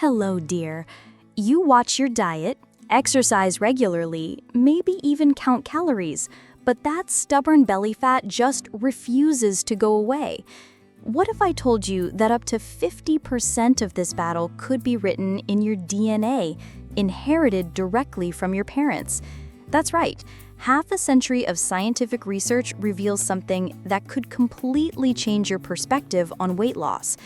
Hello, dear. You watch your diet, exercise regularly, maybe even count calories, but that stubborn belly fat just refuses to go away. What if I told you that up to 50% of this battle could be written in your DNA, inherited directly from your parents? That's right. Half a century of scientific research reveals something that could completely change your perspective on weight loss.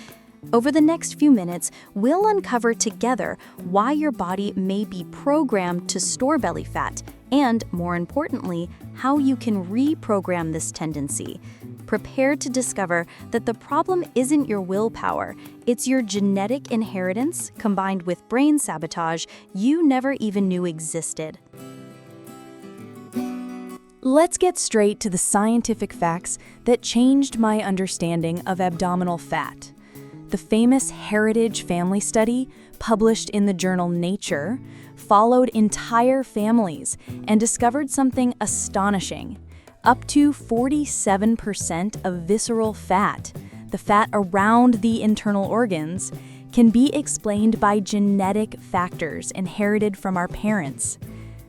Over the next few minutes, we'll uncover together why your body may be programmed to store belly fat, and, more importantly, how you can reprogram this tendency. Prepare to discover that the problem isn't your willpower, it's your genetic inheritance combined with brain sabotage you never even knew existed. Let's get straight to the scientific facts that changed my understanding of abdominal fat. The famous Heritage family study, published in the journal Nature, followed entire families and discovered something astonishing. Up to 47% of visceral fat, the fat around the internal organs, can be explained by genetic factors inherited from our parents.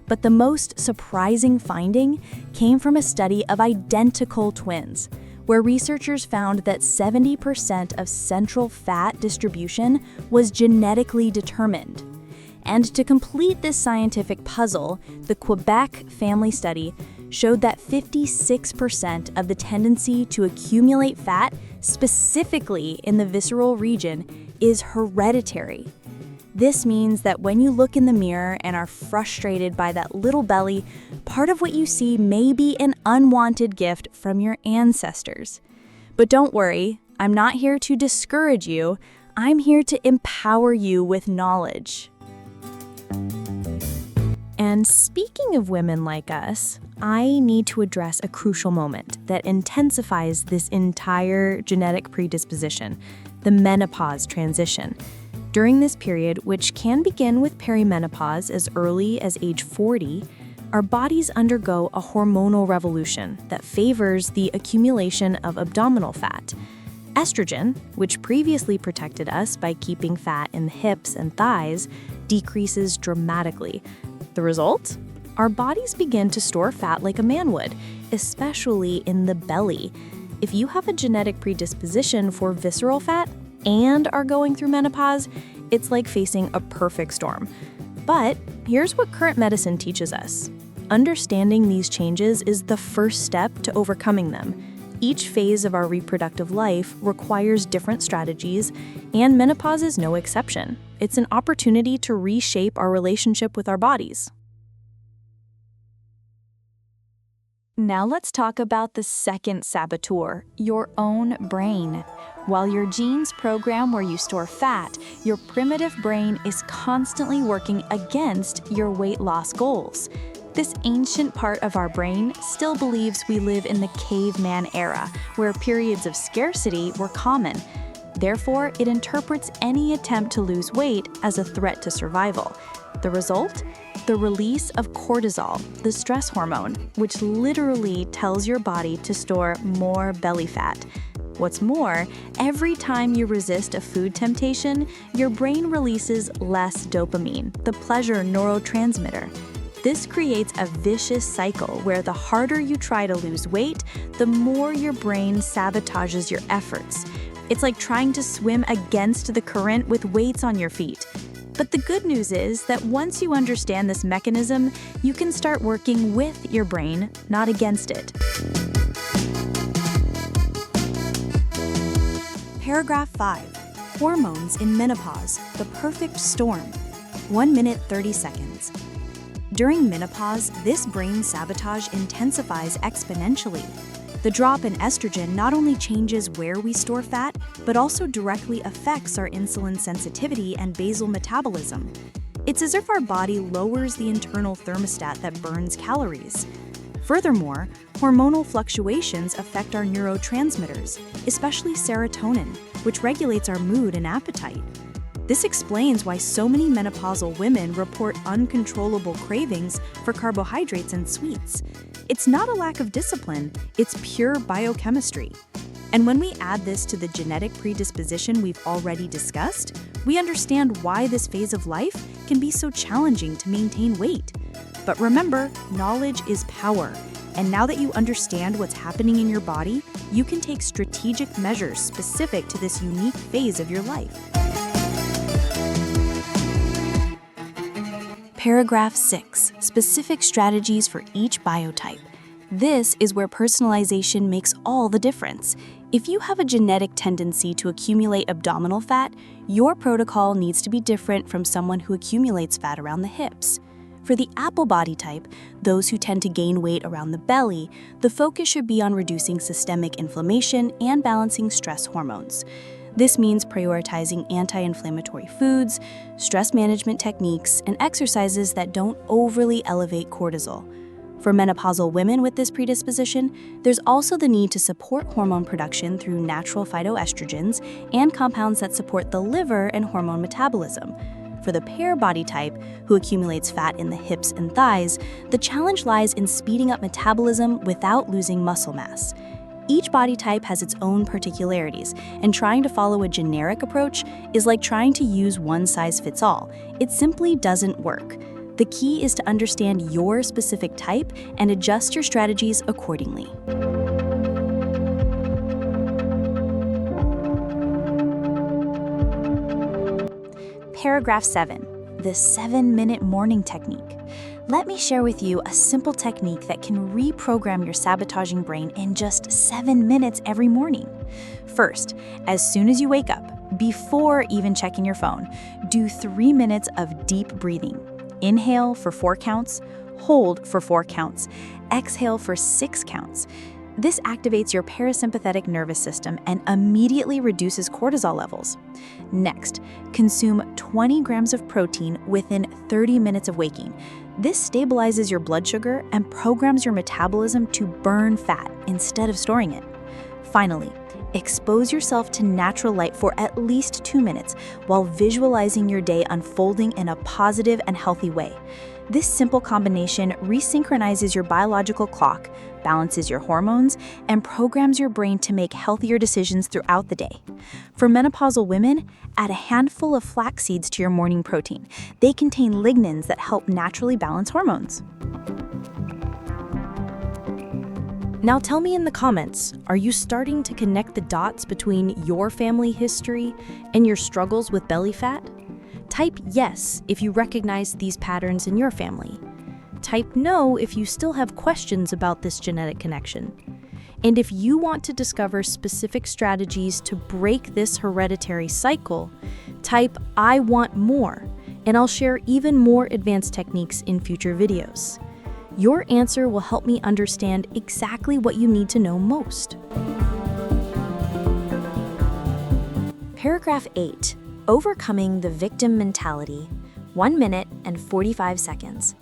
But the most surprising finding came from a study of identical twins, where researchers found that 70% of central fat distribution was genetically determined. And to complete this scientific puzzle, the Quebec family study showed that 56% of the tendency to accumulate fat, specifically in the visceral region, is hereditary. This means that when you look in the mirror and are frustrated by that little belly, part of what you see may be an unwanted gift from your ancestors. But don't worry, I'm not here to discourage you. I'm here to empower you with knowledge. And speaking of women like us, I need to address a crucial moment that intensifies this entire genetic predisposition, the menopause transition. During this period, which can begin with perimenopause as early as age 40, our bodies undergo a hormonal revolution that favors the accumulation of abdominal fat. Estrogen, which previously protected us by keeping fat in the hips and thighs, decreases dramatically. The result? Our bodies begin to store fat like a man would, especially in the belly. If you have a genetic predisposition for visceral fat and are going through menopause, it's like facing a perfect storm. But here's what current medicine teaches us. Understanding these changes is the first step to overcoming them. Each phase of our reproductive life requires different strategies, and menopause is no exception. It's an opportunity to reshape our relationship with our bodies. Now let's talk about the second saboteur, your own brain. While your genes program where you store fat, your primitive brain is constantly working against your weight loss goals. This ancient part of our brain still believes we live in the caveman era, where periods of scarcity were common. Therefore, it interprets any attempt to lose weight as a threat to survival. The result? The release of cortisol, the stress hormone, which literally tells your body to store more belly fat. What's more, every time you resist a food temptation, your brain releases less dopamine, the pleasure neurotransmitter. This creates a vicious cycle where the harder you try to lose weight, the more your brain sabotages your efforts. It's like trying to swim against the current with weights on your feet. But the good news is that once you understand this mechanism, you can start working with your brain, not against it. Paragraph 5. Hormones in menopause, the perfect storm. 1 minute 30 seconds. During menopause, this brain sabotage intensifies exponentially. The drop in estrogen not only changes where we store fat, but also directly affects our insulin sensitivity and basal metabolism. It's as if our body lowers the internal thermostat that burns calories. Furthermore, hormonal fluctuations affect our neurotransmitters, especially serotonin, which regulates our mood and appetite. This explains why so many menopausal women report uncontrollable cravings for carbohydrates and sweets. It's not a lack of discipline, it's pure biochemistry. And when we add this to the genetic predisposition we've already discussed, we understand why this phase of life can be so challenging to maintain weight. But remember, knowledge is power. And now that you understand what's happening in your body, you can take strategic measures specific to this unique phase of your life. Paragraph 6. Specific strategies for each biotype. This is where personalization makes all the difference. If you have a genetic tendency to accumulate abdominal fat, your protocol needs to be different from someone who accumulates fat around the hips. For the apple body type, those who tend to gain weight around the belly, the focus should be on reducing systemic inflammation and balancing stress hormones. This means prioritizing anti-inflammatory foods, stress management techniques, and exercises that don't overly elevate cortisol. For menopausal women with this predisposition, there's also the need to support hormone production through natural phytoestrogens and compounds that support the liver and hormone metabolism. For the pear body type, who accumulates fat in the hips and thighs, the challenge lies in speeding up metabolism without losing muscle mass. Each body type has its own particularities, and trying to follow a generic approach is like trying to use one size fits all. It simply doesn't work. The key is to understand your specific type and adjust your strategies accordingly. Paragraph 7. The 7-minute morning technique. Let me share with you a simple technique that can reprogram your sabotaging brain in just 7 minutes every morning. First, as soon as you wake up, before even checking your phone, do 3 minutes of deep breathing. Inhale for 4 counts, hold for 4 counts, exhale for 6 counts. This activates your parasympathetic nervous system and immediately reduces cortisol levels. Next, consume 20 grams of protein within 30 minutes of waking. This stabilizes your blood sugar and programs your metabolism to burn fat instead of storing it. Finally, expose yourself to natural light for at least 2 minutes while visualizing your day unfolding in a positive and healthy way. This simple combination resynchronizes your biological clock, balances your hormones, and programs your brain to make healthier decisions throughout the day. For menopausal women, add a handful of flax seeds to your morning protein. They contain lignans that help naturally balance hormones. Now tell me in the comments, are you starting to connect the dots between your family history and your struggles with belly fat? Type yes if you recognize these patterns in your family. Type no if you still have questions about this genetic connection. And if you want to discover specific strategies to break this hereditary cycle, type I want more, and I'll share even more advanced techniques in future videos. Your answer will help me understand exactly what you need to know most. Paragraph 8. Overcoming the victim mentality. 1 minute and 45 seconds.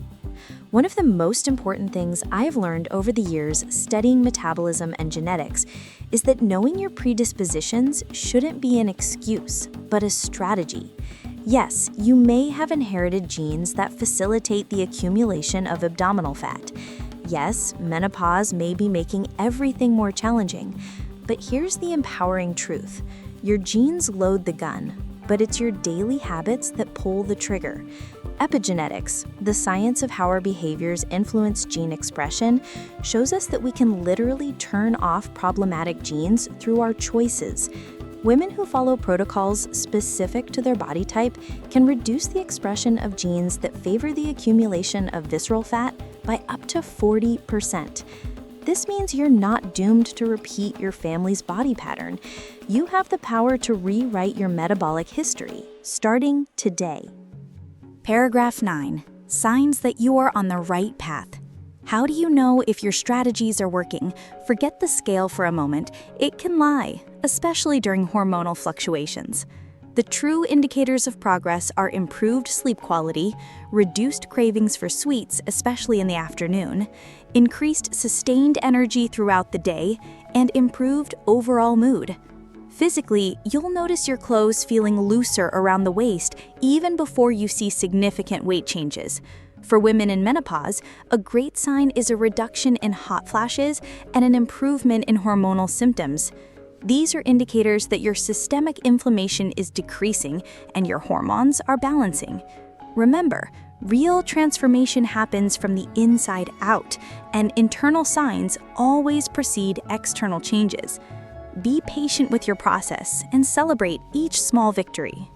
One of the most important things I've learned over the years studying metabolism and genetics is that knowing your predispositions shouldn't be an excuse, but a strategy. Yes, you may have inherited genes that facilitate the accumulation of abdominal fat. Yes, menopause may be making everything more challenging. But here's the empowering truth. Your genes load the gun, but it's your daily habits that pull the trigger. Epigenetics, the science of how our behaviors influence gene expression, shows us that we can literally turn off problematic genes through our choices. Women who follow protocols specific to their body type can reduce the expression of genes that favor the accumulation of visceral fat by up to 40%. This means you're not doomed to repeat your family's body pattern. You have the power to rewrite your metabolic history, starting today. Paragraph 9. Signs that you are on the right path. How do you know if your strategies are working? Forget the scale for a moment. It can lie, especially during hormonal fluctuations. The true indicators of progress are improved sleep quality, reduced cravings for sweets, especially in the afternoon, increased sustained energy throughout the day, and improved overall mood. Physically, you'll notice your clothes feeling looser around the waist even before you see significant weight changes. For women in menopause, a great sign is a reduction in hot flashes and an improvement in hormonal symptoms. These are indicators that your systemic inflammation is decreasing and your hormones are balancing. Remember, real transformation happens from the inside out, and internal signs always precede external changes. Be patient with your process and celebrate each small victory.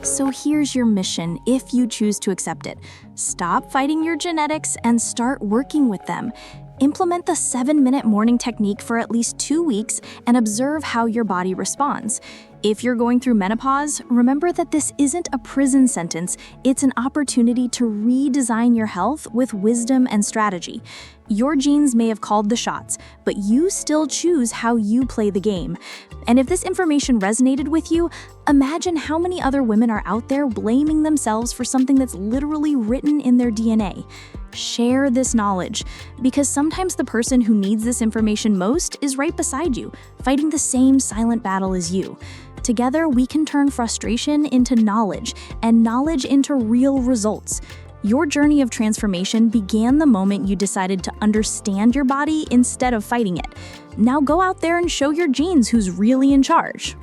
So here's your mission if you choose to accept it. Stop fighting your genetics and start working with them. Implement the 7-minute morning technique for at least 2 weeks and observe how your body responds. If you're going through menopause, remember that this isn't a prison sentence, it's an opportunity to redesign your health with wisdom and strategy. Your genes may have called the shots, but you still choose how you play the game. And if this information resonated with you, imagine how many other women are out there blaming themselves for something that's literally written in their DNA. Share this knowledge, because sometimes the person who needs this information most is right beside you, fighting the same silent battle as you. Together, we can turn frustration into knowledge, and knowledge into real results. Your journey of transformation began the moment you decided to understand your body instead of fighting it. Now go out there and show your genes who's really in charge.